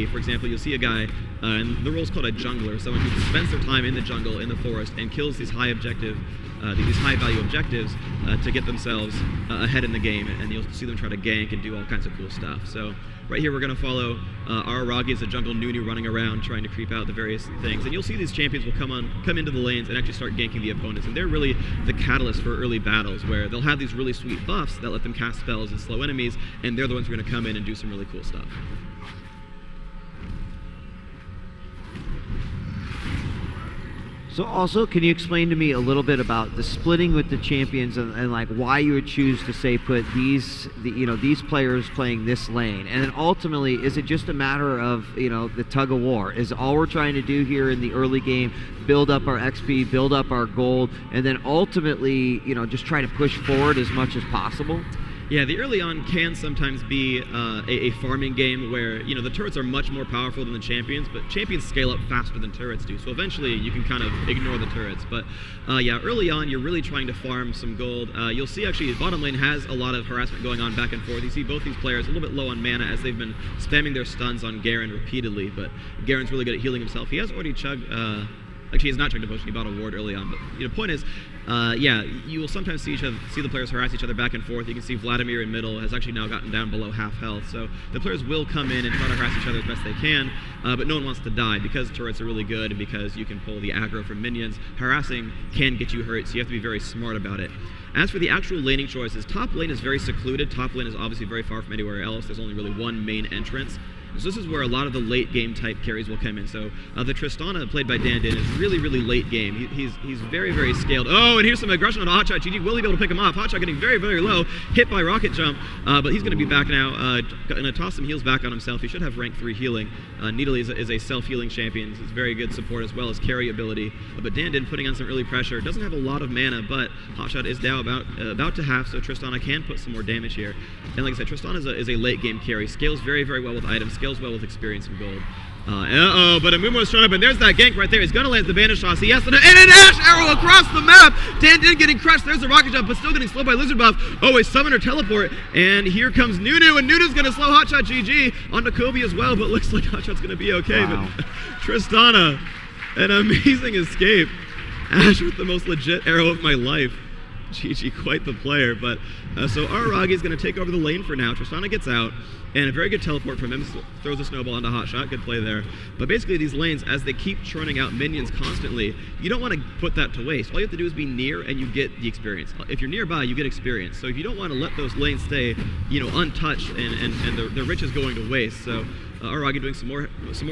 enemy. For example, you'll see a guy, and the role's called a jungler, someone who spends their time in the jungle, in the forest, and kills these high value objectives to get themselves ahead in the game, and you'll see them try to gank and do all kinds of cool stuff. So right here we're going to follow Araragi as a jungle Nunu running around trying to creep out the various things, and you'll see these champions will come into the lanes and actually start ganking the opponents, and they're really the catalyst for early battles, where they'll have these really sweet buffs that let them cast spells and slow enemies, and they're the ones who are going to come in and do some really cool stuff. So also, can you explain to me a little bit about the splitting with the champions and like why you would choose to say put these players playing this lane, and then ultimately, is it just a matter of the tug of war? Is all we're trying to do here in the early game build up our XP, build up our gold, and then ultimately just try to push forward as much as possible? Yeah, the early on can sometimes be a farming game where, the turrets are much more powerful than the champions, but champions scale up faster than turrets do. So eventually you can kind of ignore the turrets. But yeah, early on you're really trying to farm some gold. You'll see actually bottom lane has a lot of harassment going on back and forth. You see both these players a little bit low on mana as they've been spamming their stuns on Garen repeatedly, but Garen's really good at healing himself. He has already chugged... Actually, he's not chugged a potion. He bought a ward early on. But the point is, yeah, you will sometimes see the players harass each other back and forth. You can see Vladimir in middle has actually now gotten down below half health. So the players will come in and try to harass each other as best they can, but no one wants to die because turrets are really good and because you can pull the aggro from minions. Harassing can get you hurt, so you have to be very smart about it. As for the actual laning choices, top lane is very secluded. Top lane is obviously very far from anywhere else. There's only really one main entrance. So this is where a lot of the late game type carries will come in. So the Tristana played by Dandin is really, really late game. He's very, very scaled. Oh, and here's some aggression on Hotshot. GG will he be able to pick him off? Hotshot getting very, very low, hit by Rocket Jump, but he's going to be back now. Going to toss some heals back on himself. He should have rank 3 healing. Nidalee is a self-healing champion. It's very good support as well as carry ability. But Dandin putting on some early pressure. Doesn't have a lot of mana, but Hotshot is now about to half, so Tristana can put some more damage here. And like I said, Tristana is a late game carry. Scales very, very well with items. Scales well with experience and gold. But Amumo's showing up, and there's that gank right there. He's going to land the bandage toss. He has to, and an Ash arrow across the map. Dandin getting crushed. There's the rocket jump, but still getting slowed by Lizard buff. Oh, a summoner teleport, and here comes Nunu, and Nunu's going to slow Hotshot GG onto Kobe as well, but looks like Hotshot's going to be okay. Wow. But Tristana, an amazing escape. Ash with the most legit arrow of my life. GG, quite the player. But so Araragi is going to take over the lane for now. Tristana gets out, and a very good teleport from him, throws a snowball onto Hotshot. Good play there. But basically these lanes, as they keep churning out minions constantly, you don't want to put that to waste. All you have to do is be near and you get the experience. If you're nearby, you get experience. So if you don't want to let those lanes stay, untouched and the riches going to waste. So Araragi doing some more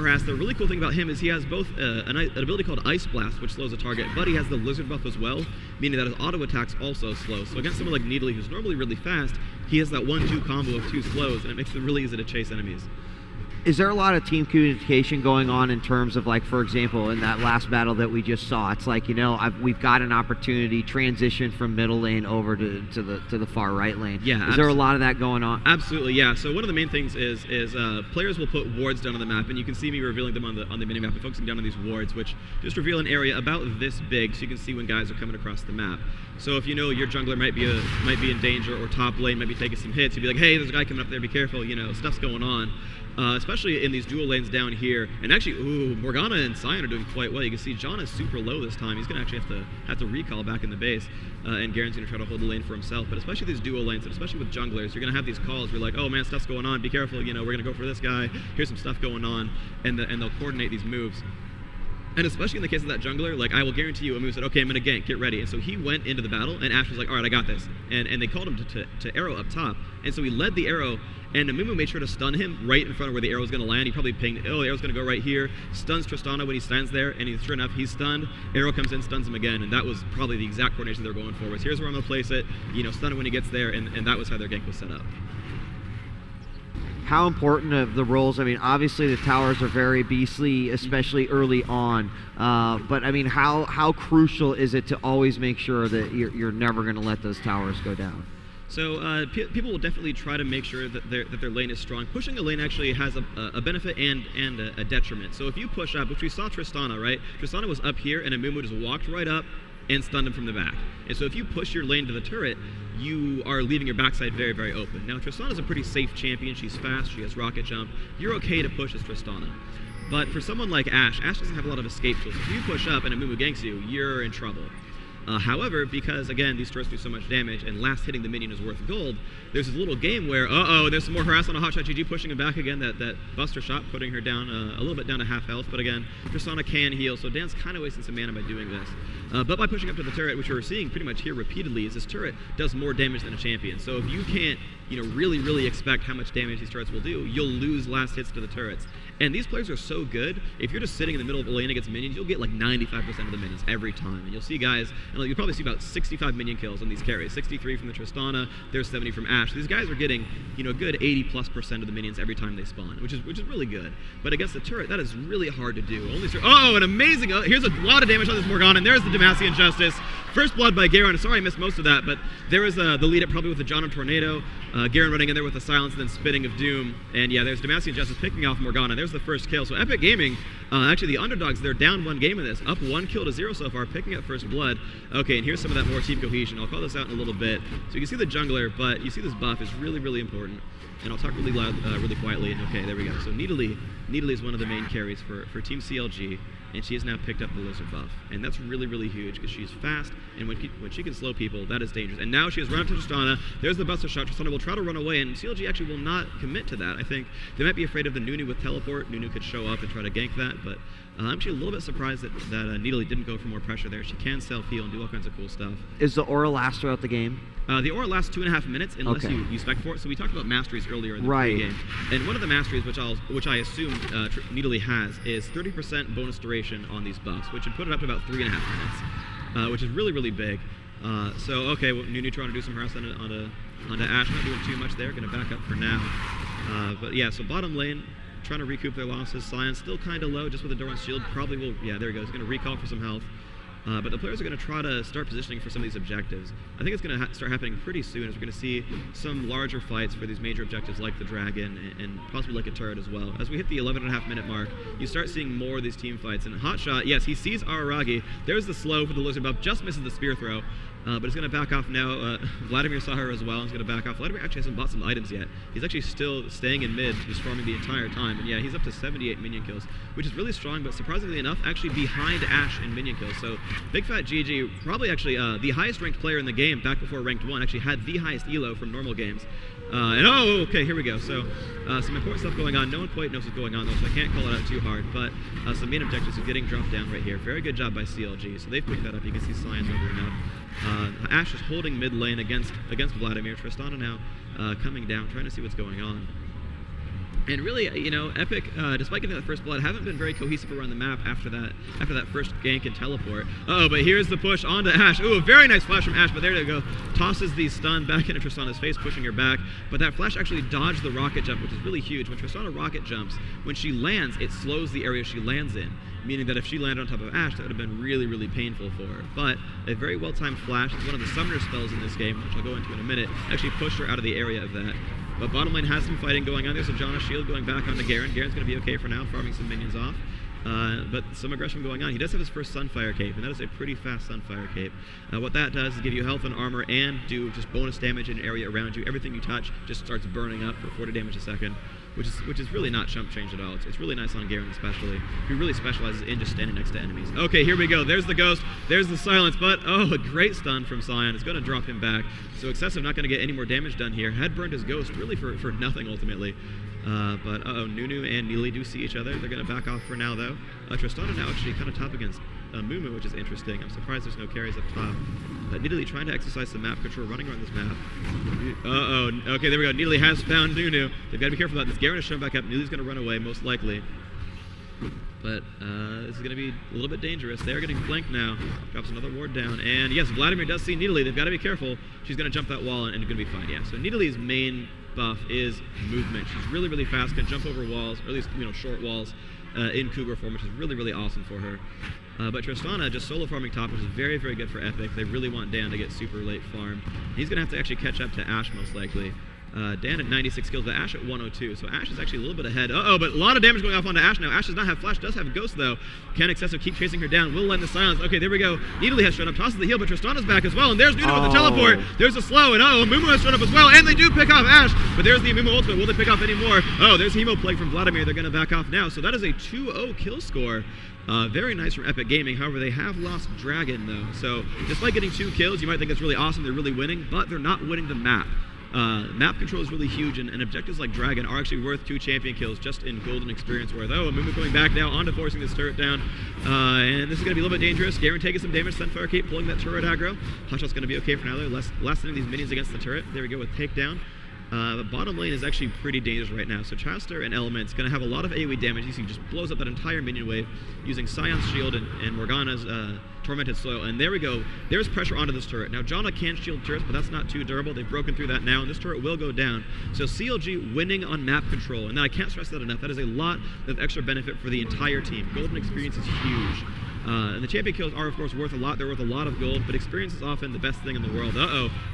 harass. The really cool thing about him is he has both an ability called Ice Blast, which slows a target, but he has the Lizard buff as well, meaning that his auto attacks also slow. So against someone like Nidalee, who's normally really fast, he has that 1-2 combo of 2 slows, and it makes it really easy to chase enemies. Is there a lot of team communication going on in terms of, like, for example, in that last battle that we just saw, it's like, we've got an opportunity, transition from middle lane over to the far right lane. Yeah, is there a lot of that going on? Absolutely, yeah. So one of the main things is players will put wards down on the map, and you can see me revealing them on the minimap and focusing down on these wards, which just reveal an area about this big, so you can see when guys are coming across the map. So if your jungler might be in danger, or top lane might be taking some hits, you'd be like, hey, there's a guy coming up there, be careful, stuff's going on. Especially in these dual lanes down here. And actually, Morgana and Sion are doing quite well. You can see John is super low this time. He's going to actually have to recall back in the base. And Garen's going to try to hold the lane for himself. But especially these dual lanes, and especially with junglers, you're going to have these calls where you're like, oh man, stuff's going on, be careful, we're going to go for this guy. Here's some stuff going on. And they'll coordinate these moves. And especially in the case of that jungler, like, I will guarantee you, Amu said, okay, I'm going to gank, get ready. And so he went into the battle, and Ash was like, all right, I got this. And they called him to arrow up top. And so he led the arrow, and Amumu made sure to stun him right in front of where the arrow was going to land. He probably pinged, oh, the arrow's going to go right here. Stuns Tristana when he stands there, and sure enough, he's stunned. Arrow comes in, stuns him again, and that was probably the exact coordination they were going for. Was here's where I'm going to place it, stun him when he gets there, and that was how their gank was set up. How important are the roles? I mean, obviously the towers are very beastly, especially early on. But I mean, how crucial is it to always make sure that you're never going to let those towers go down? So people will definitely try to make sure that their lane is strong. Pushing a lane actually has a benefit and a detriment. So if you push up, which we saw Tristana, right? Tristana was up here, and Amumu just walked right up, and stunned him from the back. And so if you push your lane to the turret, you are leaving your backside very, very open. Now, Tristana's a pretty safe champion. She's fast. She has rocket jump. You're okay to push as Tristana. But for someone like Ashe doesn't have a lot of escape tools. If you push up and a Mumu ganks you, you're in trouble. However, because, again, these turrets do so much damage and last hitting the minion is worth gold, there's this little game where, there's some more harassment on Hotshot GG pushing him back again, that Buster shot, putting her down a little bit down to half health. But again, Tristana can heal, so Dan's kind of wasting some mana by doing this. But by pushing up to the turret, which we're seeing pretty much here repeatedly, is this turret does more damage than a champion. So if you can't, really, really expect how much damage these turrets will do, you'll lose last hits to the turrets. And these players are so good, if you're just sitting in the middle of a lane against minions, you'll get like 95% of the minions every time. And you'll see guys, and you'll probably see about 65 minion kills on these carries. 63 from the Tristana, there's 70 from Ashe. These guys are getting, a good 80+% of the minions every time they spawn, which is really good. But against the turret, that is really hard to do. An amazing, here's a lot of damage on this Morgana, and there's the Demacian Justice. First blood by Garen. Sorry I missed most of that, but there was the lead up probably with the Johnum Tornado. Garen running in there with the Silence and then Spitting of Doom. And yeah, there's Demacian Justice picking off Morgana. There's the first kill. So Epik Gaming, actually the underdogs, they're down one game in this. Up 1 kill to 0 so far, picking up first blood. Okay, and here's some of that more team cohesion. I'll call this out in a little bit. So you can see the jungler, but you see this buff is really, really important. And I'll talk really loud, really quietly. And okay, there we go. So Nidalee is one of the main carries for Team CLG. And she has now picked up the Lizard buff. And that's really, really huge because she's fast, and when she can slow people, that is dangerous. And now she has run up to Tristana. There's the Buster shot. Tristana will try to run away, and CLG actually will not commit to that. I think they might be afraid of the Nunu with teleport. Nunu could show up and try to gank that, but I'm actually a little bit surprised that Nidalee didn't go for more pressure there. She can self-heal and do all kinds of cool stuff. Is the aura last throughout the game? The aura lasts 2.5 minutes unless you spec for it. So we talked about masteries earlier in the game. And one of the masteries, which I assume Nidalee has, is 30% bonus duration on these buffs, which would put it up to about 3.5 minutes, which is really, really big. Nunu trying to do some harassment onto Ashe, not doing too much there, going to back up for now. But yeah, so bottom lane, trying to recoup their losses. Scion still kind of low, just with the Doran's shield. Probably will, yeah, there he goes. He's going to recall for some health. But the players are going to try to start positioning for some of these objectives. I think it's going to start happening pretty soon as we're going to see some larger fights for these major objectives like the Dragon and possibly like a turret as well. As we hit the 11.5 minute mark, you start seeing more of these team fights. And Hotshot, yes, he sees Araragi. There's the slow for the Lizard buff, just misses the spear throw. But he's going to back off now. Vladimir saw her as well. He's going to back off. Vladimir actually hasn't bought some items yet. He's actually still staying in mid, just farming the entire time. And yeah, he's up to 78 minion kills, which is really strong, but surprisingly enough, actually behind Ashe in minion kills. So Big Fat GG, probably actually the highest ranked player in the game back before ranked 1, actually had the highest elo from normal games. Okay, here we go. So some important stuff going on. No one quite knows what's going on though, so I can't call it out too hard. But some main objectives are getting dropped down right here. Very good job by CLG. So they've picked that up. You can see Science overing up. Ashe is holding mid lane against Vladimir. Tristana now coming down, trying to see what's going on. And really, Epik, despite getting that first blood, haven't been very cohesive around the map after that first gank and teleport. But here's the push onto Ashe. Ooh, a very nice flash from Ashe, but there you go. Tosses the stun back into Tristana's face, pushing her back. But that flash actually dodged the rocket jump, which is really huge. When Tristana rocket jumps, when she lands, it slows the area she lands in. Meaning that if she landed on top of Ashe, that would have been really, really painful for her. But a very well-timed flash, it's one of the summoner spells in this game, which I'll go into in a minute, actually pushed her out of the area of that. But bottom lane has some fighting going on. There's a Janna shield going back onto Garen. Garen's going to be okay for now, farming some minions off. But some aggression going on. He does have his first Sunfire Cape, and that is a pretty fast Sunfire Cape. What that does is give you health and armor and do just bonus damage in an area around you. Everything you touch just starts burning up for 40 damage a second, which is really not chump change at all. It's really nice on Garen especially, who really specializes in just standing next to enemies. Okay, here we go. There's the Ghost. There's the Silence, but a great stun from Scion. It's going to drop him back. So Excessive not going to get any more damage done here. Had burned his Ghost really for nothing ultimately. But Nunu and Nidalee do see each other. They're going to back off for now, though. Tristana now actually kind of top against Mumu, which is interesting. I'm surprised there's no carries up top. Nidalee trying to exercise some map control, running around this map. Okay, there we go. Nidalee has found Nunu. They've got to be careful about this. Garen is shown back up. Nidalee's going to run away, most likely. But this is going to be a little bit dangerous. They're getting flanked now. Drops another ward down. And yes, Vladimir does see Nidalee. They've got to be careful. She's going to jump that wall and it's going to be fine. Yeah, so Nidalee's main buff is movement. She's really, really fast, can jump over walls, or at least, short walls in Cougar form, which is really, really awesome for her. But Tristana just solo farming top, which is very, very good for Epik. They really want Dan to get super late farm. He's going to have to actually catch up to Ashe most likely. Dan at 96 kills, but Ash at 102. So Ash is actually a little bit ahead. But a lot of damage going off onto Ash now. Ash does not have Flash, does have Ghost though. Can Excessive keep chasing her down? Will lend the silence. Okay, there we go. Needly has shown up, tosses the heal, but Tristana's back as well. And there's Nuno with the teleport. There's a slow, and Amumu has shown up as well. And they do pick off Ash, but there's the Amumu ultimate. Will they pick off any more? There's Hemo Plague from Vladimir. They're going to back off now. So that is a 2-0 kill score. Very nice from Epic Gaming. However, they have lost Dragon though. So despite getting 2 kills, you might think that's really awesome. They're really winning, but they're not winning the map. Map control is really huge, and objectives like Dragon are actually worth 2 champion kills just in golden experience worth. Amumu coming back now onto forcing this turret down, and this is going to be a little bit dangerous. Garen taking some damage, Sunfire Cape pulling that turret aggro. Hotshot's going to be okay for now though, last hitting these minions against the turret. There we go with takedown. But bottom lane is actually pretty dangerous right now. So Chilster and Element's going to have a lot of AoE damage. You see, just blows up that entire minion wave using Scion's shield and Morgana's Tormented Soil. And there we go. There's pressure onto this turret. Now, Janna can shield turrets, but that's not too durable. They've broken through that now, and this turret will go down. So CLG winning on map control. And I can't stress that enough. That is a lot of extra benefit for the entire team. Golden experience is huge. And the champion kills are, of course, worth a lot. They're worth a lot of gold, but experience is often the best thing in the world.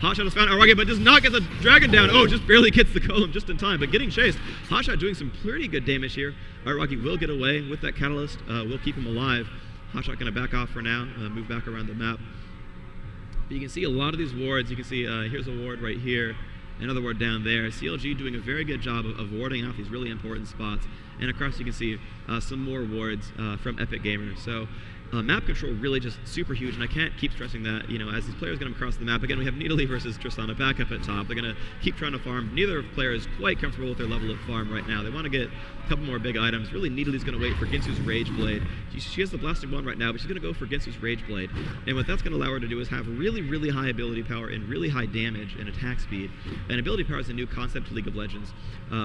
Hotshot has found Araki, but does not get the dragon down. Just barely gets the golem just in time, but getting chased. Hotshot doing some pretty good damage here. Araki will get away with that catalyst. Will keep him alive. Hotshot going to back off for now, move back around the map. But you can see a lot of these wards. You can see here's a ward right here, another ward down there. CLG doing a very good job of warding off these really important spots. And across you can see some more wards from Epic Gamer. So map control really just super huge, and I can't keep stressing that. As these players get across the map, again, we have Nidalee versus Tristana back up at top. They're going to keep trying to farm. Neither player is quite comfortable with their level of farm right now. They want to get a couple more big items. Really, Nidalee's going to wait for Ginsu's Rage Blade. She has the Blasting Wand right now, but she's going to go for Ginsu's Rage Blade. And what that's going to allow her to do is have really, really high ability power and really high damage and attack speed. And ability power is a new concept to League of Legends,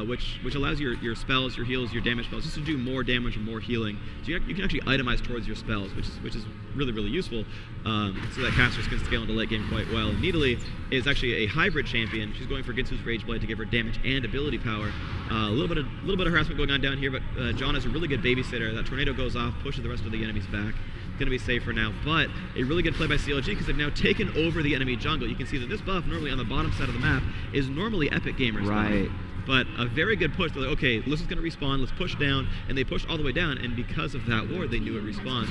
which allows your spells, your heals, your damage spells just to do more damage and more healing. So you can actually itemize towards your spells, which is really, really useful, so that casters can scale into late game quite well. And Nidalee is actually a hybrid champion. She's going for Ginsu's Rage Blade to give her damage and ability power. A little bit of harassment going on down here, but John is a really good babysitter. That tornado goes off, pushes the rest of the enemies back. Going to be safe for now, but a really good play by CLG because they've now taken over the enemy jungle. You can see that this buff normally on the bottom side of the map is normally Epic Gamers. Right. But a very good push. They're like, okay, Alyssa's going to respawn. Let's push down. And they pushed all the way down. And because of that ward, they knew it respawned.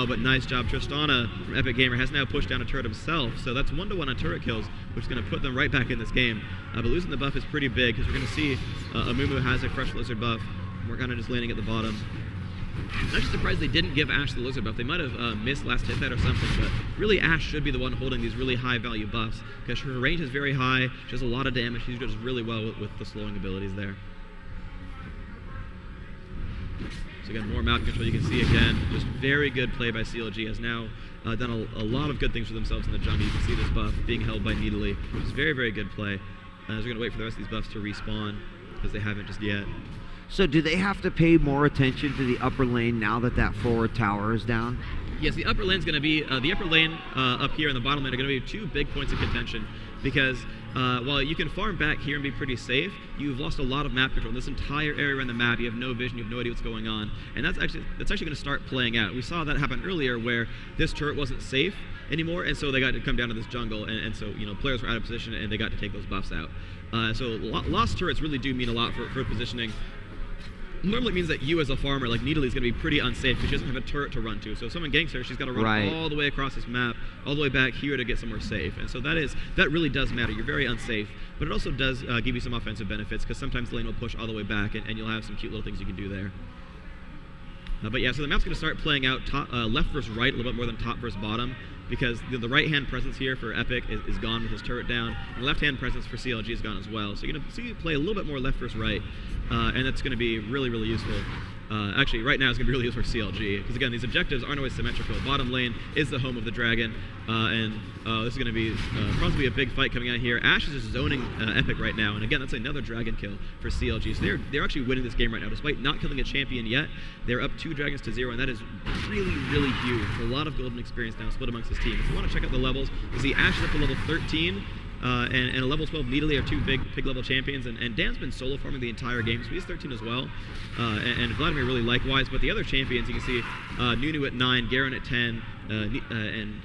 But nice job. Tristana from Epic Gamer has now pushed down a turret himself. So that's 1-to-1 on turret kills, which is going to put them right back in this game. But losing the buff is pretty big because we're going to see Amumu has a fresh lizard buff. Morgana just landing at the bottom. I'm actually surprised they didn't give Ash the lizard buff. They might have missed last hit that or something, but really Ash should be the one holding these really high value buffs because her range is very high. She does a lot of damage. She does really well with the slowing abilities there. So again, more map control. You can see again, just very good play by CLG. Has now done a lot of good things for themselves in the jungle. You can see this buff being held by Nidalee, which is very, very good play. As we're going to wait for the rest of these buffs to respawn because they haven't just yet. So do they have to pay more attention to the upper lane now that forward tower is down? Yes, the upper lane's going to be, the upper lane up here and the bottom lane are going to be 2 big points of contention because while you can farm back here and be pretty safe, you've lost a lot of map control. This entire area around the map, you have no vision, you have no idea what's going on. And that's actually going to start playing out. We saw that happen earlier where this turret wasn't safe anymore, and so they got to come down to this jungle, and so players were out of position and they got to take those buffs out. So lost turrets really do mean a lot for positioning. Normally means that you as a farmer, like Nidalee, is going to be pretty unsafe because she doesn't have a turret to run to. So if someone ganks her, she's got to run all the way across this map, all the way back here to get somewhere safe. And so that really does matter. You're very unsafe, but it also does give you some offensive benefits because sometimes the lane will push all the way back, and you'll have some cute little things you can do there. But yeah, so the map's going to start playing out left versus right a little bit more than top versus bottom because the right-hand presence here for Epik is gone with his turret down, and the left-hand presence for CLG is gone as well. So you're going to see play a little bit more left versus right, and that's going to be really, really useful. Actually, right now it's going to be really useful for CLG because, again, these objectives aren't always symmetrical. Bottom lane is the home of the dragon, and this is going to be probably a big fight coming out here. Ash is just zoning Epik right now, and again, that's another dragon kill for CLG. So they're actually winning this game right now. Despite not killing a champion yet, they're up 2 dragons to 0, and that is really, really huge. A lot of golden experience now split amongst this team. If you want to check out the levels, you see Ash is up to level 13, and a level 12 Nidalee are 2 big level champions, and Dan's been solo farming the entire game, so he's 13 as well, and Vladimir really likewise. But the other champions, you can see Nunu at 9, Garen at 10, and